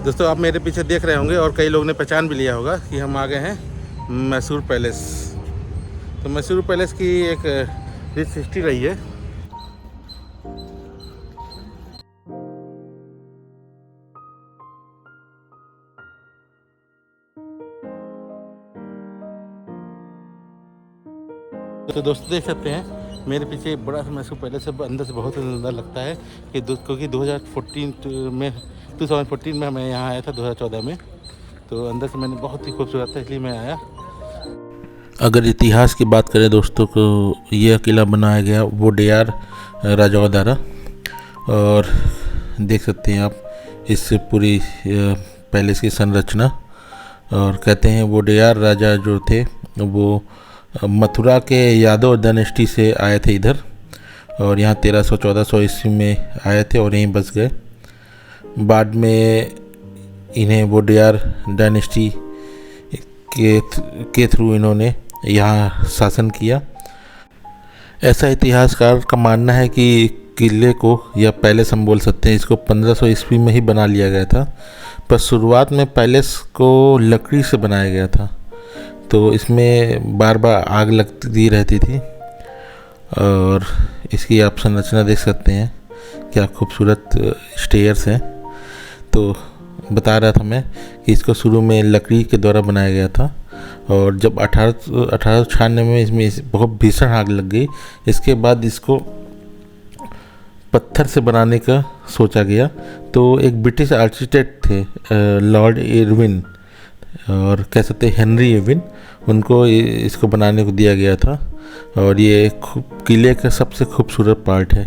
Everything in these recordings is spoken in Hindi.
दोस्तों आप मेरे पीछे देख रहे होंगे और कई लोगों ने पहचान भी लिया होगा कि हम आ गए हैं मैसूर पैलेस। तो मैसूर पैलेस की एक रिच हिस्ट्री रही है। तो दोस्तों देख सकते हैं मेरे पीछे एक बड़ा सा मैसूर पैलेस है। अंदर से बहुत सुंदर लगता है कि क्योंकि 2014 में मैं यहाँ आया था 2014 में। तो अंदर से मैंने बहुत ही खूबसूरत था इसलिए मैं आया। अगर इतिहास की बात करें दोस्तों को यह किला बनाया गया वोडेयार राजाओं द्वारा। और देख सकते हैं आप इस पूरी पैलेस की संरचना। और कहते हैं वोडेयार राजा जो थे वो मथुरा के यादव डायनेस्टी से आए थे इधर, और यहाँ 1300-1400 ईस्वी में आए थे और यहीं बस गए। बाद में इन्हें वोडेयार डायनेस्टी के थ्रू इन्होंने यहाँ शासन किया। ऐसा इतिहासकार का मानना है कि किले को या पैलेस हम बोल सकते हैं इसको 1500 ईस्वी में ही बना लिया गया था, पर शुरुआत में पैलेस को लकड़ी से बनाया गया था। तो इसमें बार बार आग लगती रहती थी। और इसकी आप संरचना देख सकते हैं, क्या खूबसूरत स्टेयर्स हैं। तो बता रहा था मैं कि इसको शुरू में लकड़ी के द्वारा बनाया गया था, और जब 1896 में इसमें बहुत भीषण आग लग गई, इसके बाद इसको पत्थर से बनाने का सोचा गया। तो एक ब्रिटिश आर्किटेक्ट थे लॉर्ड इरविन, और कह सकते हैं हेनरी इरविन, उनको इसको बनाने को दिया गया था। और ये किले का सबसे खूबसूरत पार्ट है।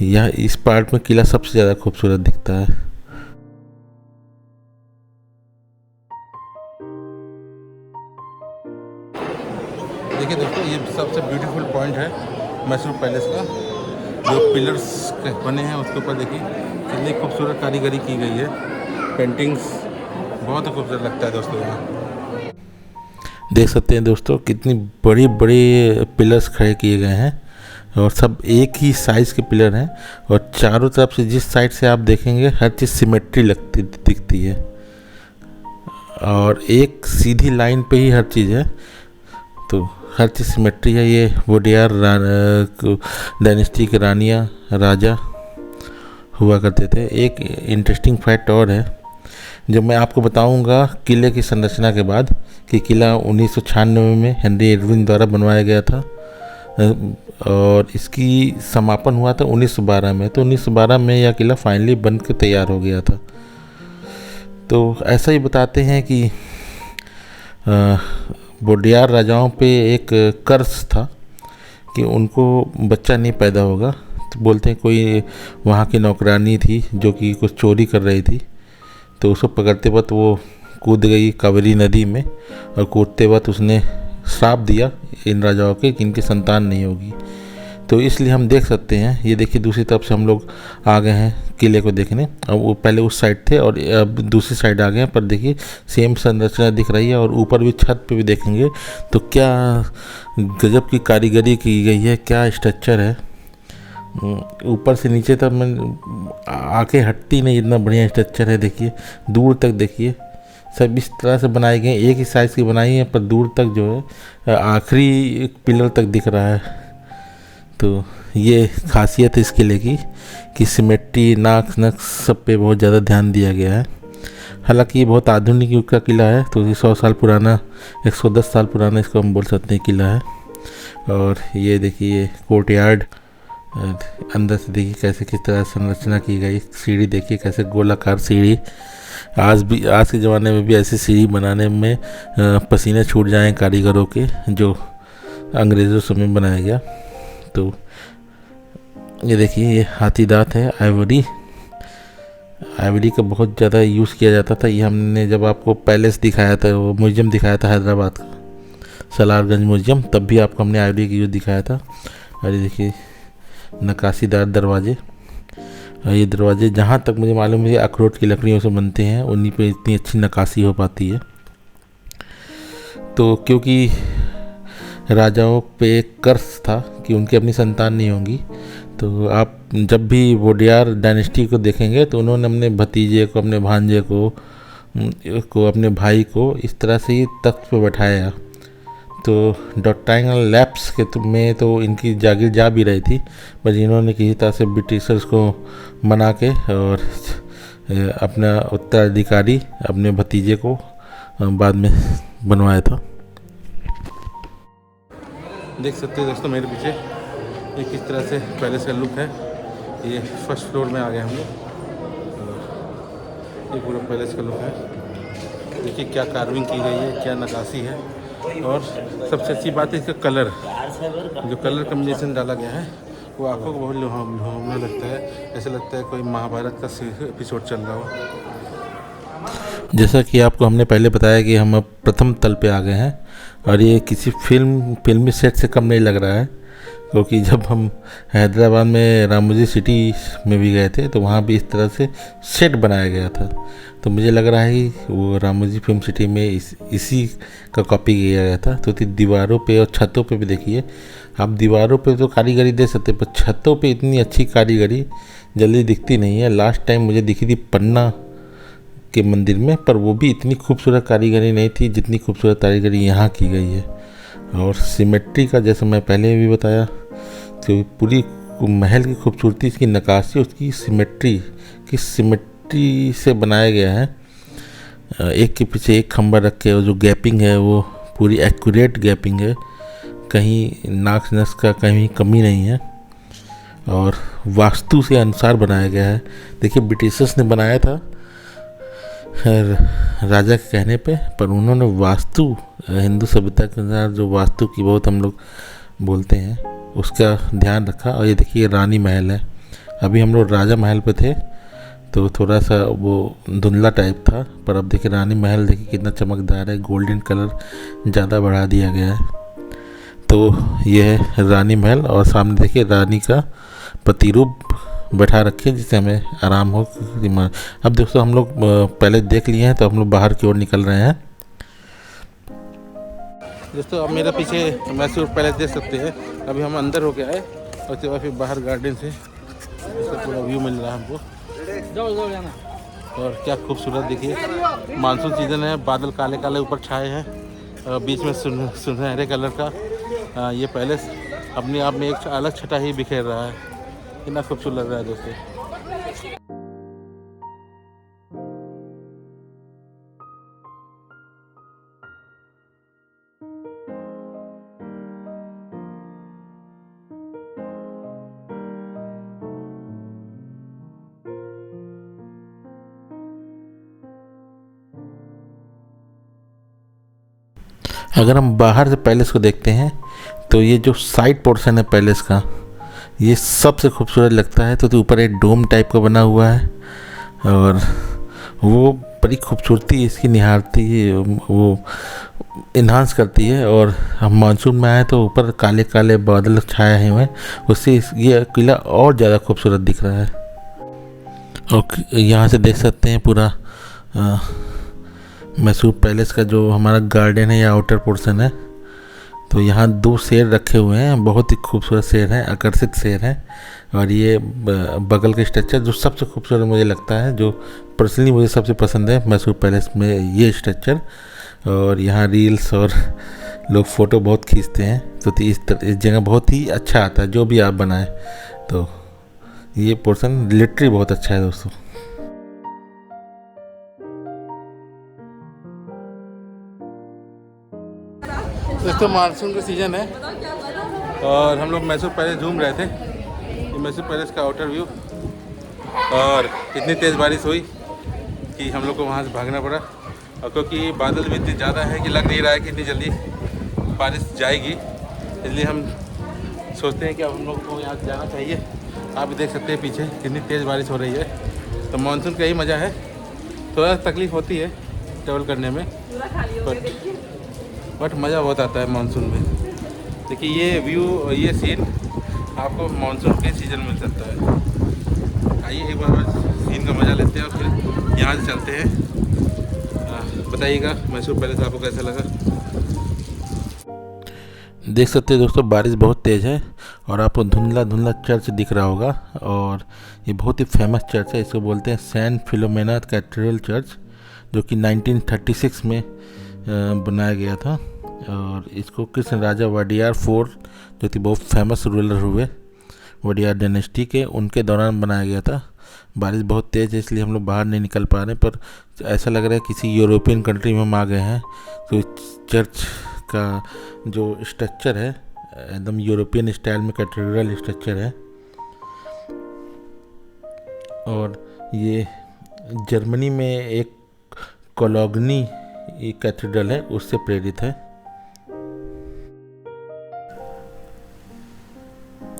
यह इस पार्ट में किला सबसे ज़्यादा खूबसूरत दिखता है। देखिए दोस्तों ये सबसे ब्यूटीफुल पॉइंट है मैसूर पैलेस का। जो पिलर्स बने हैं उसके ऊपर देखिए कितनी खूबसूरत कारीगरी की गई है। पेंटिंग्स बहुत ही खूबसूरत लगता है दोस्तों। यहाँ देख सकते हैं दोस्तों कितनी बड़ी बड़ी पिलर्स खड़े किए गए हैं, और सब एक ही साइज़ के पिलर हैं। और चारों तरफ से जिस साइड से आप देखेंगे हर चीज़ सिमेट्री लगती दिखती है, और एक सीधी लाइन पे ही हर चीज़ है। तो हर चीज़ सिमेट्री है। ये वोडेयार डायनेस्टी के रानियाँ राजा हुआ करते थे। एक इंटरेस्टिंग फैक्ट और है जब मैं आपको बताऊंगा किले की संरचना के बाद, कि किला 1996 में हेनरी इरविन द्वारा बनवाया गया था, और इसकी समापन हुआ था 1912 में। तो 1912 में यह किला फाइनली बन के तैयार हो गया था। तो ऐसा ही बताते हैं कि वोडेयार राजाओं पे एक कर्ज था कि उनको बच्चा नहीं पैदा होगा। तो बोलते हैं कोई वहाँ की नौकरानी थी जो कि कुछ चोरी कर रही थी, तो उसको पकड़ते वक्त वो कूद गई कावेरी नदी में, और कूदते वक्त उसने श्राप दिया इन राजाओं के कि इनकी संतान नहीं होगी। तो इसलिए हम देख सकते हैं, ये देखिए दूसरी तरफ से हम लोग आ गए हैं किले को देखने। अब वो पहले उस साइड थे और अब दूसरी साइड आ गए हैं, पर देखिए सेम संरचना दिख रही है। और ऊपर भी छत पे भी देखेंगे तो क्या गजब की कारीगरी की गई है, क्या स्ट्रक्चर है। ऊपर से नीचे तक मैं आंखें हटती नहीं, इतना बढ़िया स्ट्रक्चर है। देखिए दूर तक देखिए सब इस तरह से बनाए गए, एक ही साइज़ की बनाई है, पर दूर तक जो है आखिरी पिलर तक दिख रहा है। तो ये खासियत है इस किले की कि सिमेट्री नाक नक्श सब पे बहुत ज़्यादा ध्यान दिया गया है। हालांकि ये बहुत आधुनिक युग का किला है, तो 100 साल पुराना, 110 साल पुराना इसको हम बोल सकते हैं किला है। और ये देखिए कोर्टयार्ड, अंदर से देखिए कैसे किस तरह संरचना की गई। सीढ़ी देखिए कैसे गोलाकार सीढ़ी। आज के ज़माने में भी ऐसी सीढ़ी बनाने में पसीने छूट जाएं कारीगरों के, जो अंग्रेज़ों समय बनाया गया। तो ये देखिए ये हाथी दांत है। आइवरी का बहुत ज़्यादा यूज़ किया जाता था। ये हमने जब आपको पैलेस दिखाया था, वो म्यूजियम दिखाया था हैदराबाद का, सलारगंज म्यूजियम, तब भी आपको हमने आइवरी की यूज़ दिखाया था। और ये देखिए नक्काशीदार दरवाजे। ये दरवाजे जहाँ तक मुझे मालूम है अखरोट की लकड़ियों से बनते हैं, उन्हीं पे इतनी अच्छी नक्काशी हो पाती है। तो क्योंकि राजाओं पे एक कर्ज था कि उनकी अपनी संतान नहीं होंगी, तो आप जब भी वोडियार डायनेस्टी को देखेंगे तो उन्होंने अपने भतीजे को, अपने भांजे को अपने भाई को इस तरह से ही तख्त पे बैठाया। तो डॉक्ट्राइनल लैप्स में तो इनकी जागीर जा भी रही थी, पर इन्होंने किसी तरह से ब्रिटिशर्स को मना के और अपना उत्तराधिकारी अपने भतीजे को बाद में बनवाया था। देख सकते हैं दोस्तों मेरे पीछे ये किस तरह से पैलेस का लुक है। ये फर्स्ट फ्लोर में आ गए हम लोग। ये पूरा पैलेस का लुक है। देखिए क्या कार्विंग की गई है, क्या नक्काशी है, और सबसे अच्छी बात है इसका कलर, जो कलर कम्बिनेशन डाला गया है वो आंखों को बहुत लुभावना लगता है। ऐसा लगता है कोई महाभारत का एपिसोड चल रहा हो। जैसा कि आपको हमने पहले बताया कि हम अब प्रथम तल पे आ गए हैं, और ये किसी फिल्मी सेट से कम नहीं लग रहा है, क्योंकि जब हम हैदराबाद में रामोजी सिटी में भी गए थे तो वहाँ भी इस तरह से सेट बनाया गया था। तो मुझे लग रहा है कि वो रामोजी फिल्म सिटी में इसी का कॉपी किया गया था। तो दीवारों पे और छतों पे भी देखिए आप, दीवारों पे तो कारीगरी दे सकते, पर छतों पे इतनी अच्छी कारीगरी जल्दी दिखती नहीं है। लास्ट टाइम मुझे दिखी थी पन्ना के मंदिर में, पर वो भी इतनी खूबसूरत कारीगरी नहीं थी जितनी खूबसूरत कारीगरी यहाँ की गई है। और सिमेट्री का, जैसे मैं पहले भी बताया, तो पूरी महल की खूबसूरती, इसकी नक्काशी, उसकी सिमेट्री से बनाया गया है। एक के पीछे एक खंबा रख के, और जो गैपिंग है वो पूरी एक्यूरेट गैपिंग है, कहीं नाक नस का कहीं कमी नहीं है, और वास्तु से अनुसार बनाया गया है। देखिए ब्रिटिशर्स ने बनाया था राजा के कहने पे, पर उन्होंने वास्तु, हिंदू सभ्यता के अनुसार जो वास्तु की बहुत हम लोग बोलते हैं, उसका ध्यान रखा। और ये देखिए रानी महल है। अभी हम लोग राजा महल पे थे तो थोड़ा सा वो धुंधला टाइप था, पर अब देखिए रानी महल देखिए कितना चमकदार है, गोल्डन कलर ज़्यादा बढ़ा दिया गया है। तो ये है रानी महल, और सामने देखिए रानी का प्रतिरूप बैठा रखे जिससे हमें आराम हो। अब दोस्तों हम लोग पहले देख लिए हैं, तो हम लोग बाहर की ओर निकल रहे हैं। दोस्तों अब मेरे पीछे मैसूर पैलेस देख सकते हैं। अभी हम अंदर हो के आए और उसके बाद फिर बाहर गार्डन से इसका पूरा व्यू मिल रहा है हमको। और क्या खूबसूरत देखिए, मानसून सीजन है, बादल काले काले ऊपर छाए हैं, बीच में सुनहरे कलर का ये पैलेस अपने आप में एक अलग छटा ही बिखेर रहा है। कितना खूबसूरत लग रहा है दोस्तों। अगर हम बाहर से पैलेस को देखते हैं तो ये जो साइड पोर्शन है पैलेस का, ये सबसे खूबसूरत लगता है। तो ऊपर एक डोम टाइप का बना हुआ है, और वो बड़ी खूबसूरती इसकी निहारती है, वो इन्हांस करती है। और हम मानसून में आए तो ऊपर काले काले बादल छाए हुए हैं, उससे ये किला और ज़्यादा खूबसूरत दिख रहा है। और यहाँ से देख सकते हैं पूरा मैसूर पैलेस का जो हमारा गार्डन है या आउटर पोर्शन है। तो यहाँ 2 शेर रखे हुए हैं, बहुत ही खूबसूरत शेर हैं, आकर्षित शेर हैं। और ये बगल के स्ट्रक्चर जो सबसे खूबसूरत मुझे लगता है, जो पर्सनली मुझे सबसे पसंद है मैसूर पैलेस में, ये स्ट्रक्चर। और यहाँ रील्स और लोग फ़ोटो बहुत खींचते हैं, तो इस जगह बहुत ही अच्छा आता है जो भी आप बनाएं। तो ये पोर्शन लिटरली बहुत अच्छा है दोस्तों। दोस्तों मानसून का सीज़न है और हम लोग मैसूर पैलेस घूम रहे थे। ये मैसूर पैलेस का आउटर व्यू, और इतनी तेज़ बारिश हुई कि हम लोग को वहाँ से भागना पड़ा। और क्योंकि बादल भी इतने ज़्यादा है कि लग नहीं रहा है कि इतनी जल्दी बारिश जाएगी, इसलिए हम सोचते हैं कि अब हम लोग को यहाँ जाना चाहिए। आप भी देख सकते हैं पीछे कितनी तेज़ बारिश हो रही है। तो मानसून का ही मज़ा है, थोड़ा तकलीफ़ होती है ट्रैवल करने में, बट मज़ा बहुत आता है मानसून में। देखिए ये व्यू, ये सीन आपको मानसून के सीज़न में मिल सकता है। आइए एक बार सीन का मज़ा लेते हैं और फिर यहाँ से चलते हैं। बताइएगा मैसूर पैलेस आपको कैसा लगा। देख सकते हैं दोस्तों बारिश बहुत तेज़ है, और आपको धुंधला धुंधला चर्च दिख रहा होगा। और ये बहुत ही फेमस चर्च है, इसको बोलते हैं सेंट फिलोमेना कैथेड्रल चर्च, जो कि 1936 में बनाया गया था। और इसको कृष्ण राजा वडियार फोर्थ, जो कि बहुत फेमस रूलर हुए वडियार डायनेस्टी के, उनके दौरान बनाया गया था। बारिश बहुत तेज़ है इसलिए हम लोग बाहर नहीं निकल पा रहे हैं, पर ऐसा लग रहा है किसी यूरोपियन कंट्री में हम आ गए हैं। तो चर्च का जो स्ट्रक्चर है एकदम यूरोपियन स्टाइल में कैथेड्रल स्ट्रक्चर है। और ये जर्मनी में एक कोलोग्नी कैथेड्रल है, उससे प्रेरित है।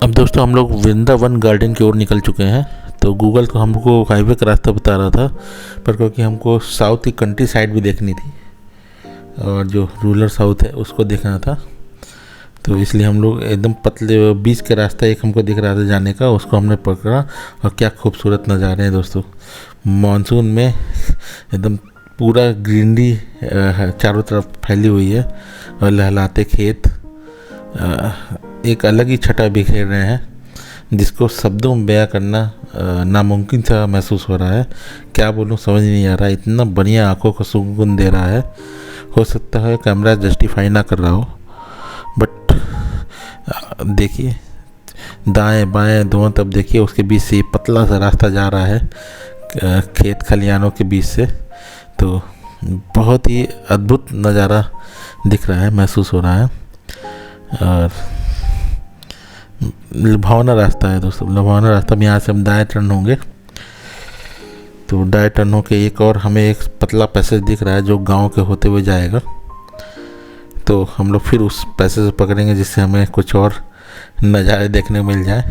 अब दोस्तों हम लोग वृंदावन गार्डन की ओर निकल चुके हैं। तो गूगल तो हमको हाईवे का रास्ता बता रहा था, पर क्योंकि हमको साउथ की कंट्री साइड भी देखनी थी और जो रूरल साउथ है उसको देखना था, तो इसलिए हम लोग एकदम पतले बीच का रास्ता एक हमको दिख रहा था जाने का, उसको हमने पकड़ा। और क्या खूबसूरत नज़ारे हैं दोस्तों, मानसून में एकदम पूरा ग्रीनरी चारों तरफ फैली हुई है और लहलाते खेत एक अलग ही छटा बिखेर रहे हैं, जिसको शब्दों में बयां करना नामुमकिन सा महसूस हो रहा है। क्या बोलूं समझ नहीं आ रहा है, इतना बढ़िया आंखों को सुकून दे रहा है। हो सकता है कैमरा जस्टिफाई ना कर रहा हो, बट देखिए दाएं बाएं दोनों तरफ देखिए, उसके बीच से पतला सा रास्ता जा रहा है खेत खलियानों के बीच से। तो बहुत ही अद्भुत नज़ारा दिख रहा है, महसूस हो रहा है। और लुभावना रास्ता है दोस्तों, लुभावना रास्ता। अब यहाँ से हम दाएं टर्न होंगे, तो दाएं टर्न होके एक और हमें एक पतला पैसेज दिख रहा है जो गांव के होते हुए जाएगा। तो हम लोग फिर उस पैसेज पकड़ेंगे जिससे हमें कुछ और नज़ारे देखने को मिल जाए।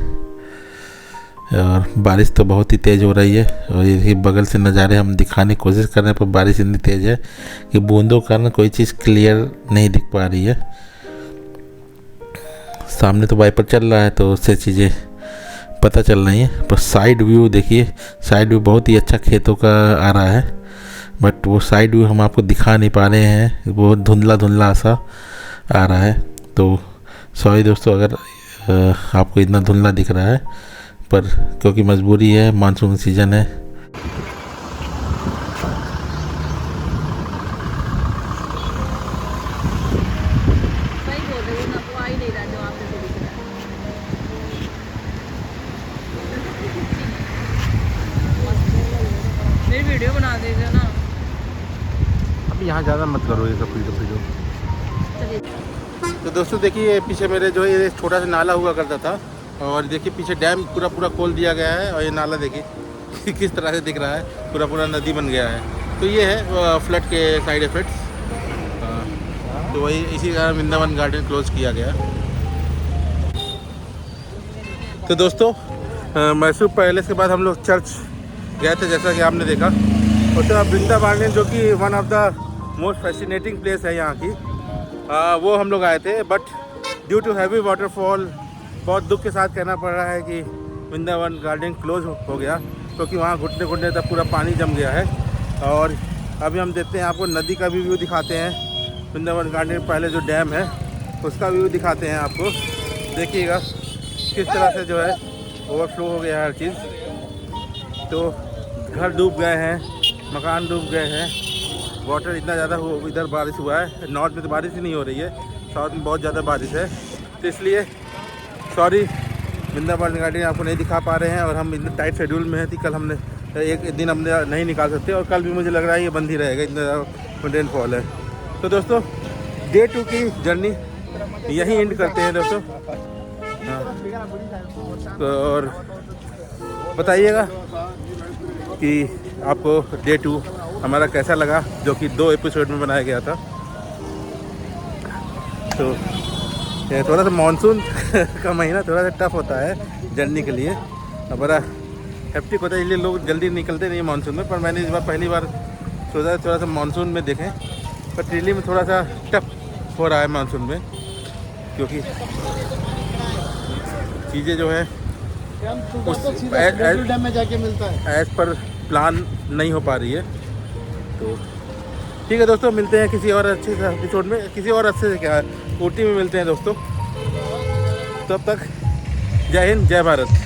और बारिश तो बहुत ही तेज़ हो रही है और ये बगल से नज़ारे हम दिखाने की कोशिश कर रहे हैं, पर बारिश इतनी तेज़ है कि बूंदों के कारण कोई चीज़ क्लियर नहीं दिख पा रही है। सामने तो वाइपर चल रहा है तो उससे चीज़ें पता चल रही हैं, पर साइड व्यू देखिए, साइड व्यू बहुत ही अच्छा खेतों का आ रहा है, बट वो साइड व्यू हम आपको दिखा नहीं पा रहे हैं, वो धुंधला धुंधला सा आ रहा है। तो सॉरी दोस्तों अगर आपको इतना धुंधला दिख रहा है, पर क्योंकि मजबूरी है, मानसून सीज़न है। मेरी वीडियो बना दीजिए ना। अब यहाँ ज़्यादा मत करो ये सब वीडियो। तो दोस्तों देखिए पीछे मेरे जो ये छोटा सा नाला हुआ करता था, और देखिए पीछे डैम पूरा पूरा खोल दिया गया है, और ये नाला देखिए किस तरह से दिख रहा है, पूरा पूरा नदी बन गया है। तो ये है फ्लड के साइड इफ़ेक्ट्स। तो वही इसी कारण वृंदावन गार्डन क्लोज किया गया। तो दोस्तों मैसूर पैलेस के बाद हम लोग चर्च गए थे, जैसा कि आपने देखा। और तो वृंदावन गार्डन जो कि one of the most fascinating place है यहाँ की, वो हम लोग आए थे, but due to heavy waterfall बहुत दुख के साथ कहना पड़ रहा है कि वृंदावन गार्डन क्लोज हो गया, क्योंकि वहाँ घुटने घुटने तक पूरा पानी जम गया है। और अभी हम देखते हैं, आपको नदी का भी व्यू दिखाते हैं, वृंदावन गार्डन पहले जो डैम है उसका व्यू दिखाते हैं आपको। देखिएगा किस तरह से जो है ओवरफ्लो हो गया है हर चीज़। तो घर डूब गए हैं, मकान डूब गए हैं, वाटर इतना ज़्यादा इधर बारिश हुआ है। नॉर्थ में तो बारिश ही नहीं हो रही है, साउथ में बहुत ज़्यादा बारिश है, तो इसलिए सॉरी वृंदावन गार्डन आपको नहीं दिखा पा रहे हैं। और हम इतने टाइट शेड्यूल में हैं कि कल हमने एक दिन हमने नहीं निकाल सकते, और कल भी मुझे लग रहा है ये बंद ही रहेगा, इतना ज़्यादा रेनफॉल है। तो दोस्तों डे 2 की जर्नी यहीं एंड करते हैं दोस्तों। हाँ, तो और बताइएगा कि आपको डे 2 हमारा कैसा लगा, जो कि 2 एपिसोड में बनाया गया था। तो ये थोड़ा सा मानसून का महीना थोड़ा सा टफ होता है जर्नी के लिए, बड़ा हेप्टिक होता है, इसलिए लोग जल्दी निकलते नहीं मानसून में। पर मैंने इस बार पहली बार सोचा थोड़ा सा मानसून में देखें, पर दिल्ली में थोड़ा सा टफ हो रहा है मानसून में, क्योंकि चीज़ें जो है डैम में जाके मिलता है एज पर प्लान नहीं हो पा रही है। तो ठीक है दोस्तों, मिलते हैं किसी और अच्छे एपिसोड में, किसी और अच्छे से क्या ऊटी में मिलते हैं दोस्तों। तब तक जय हिंद, जय भारत।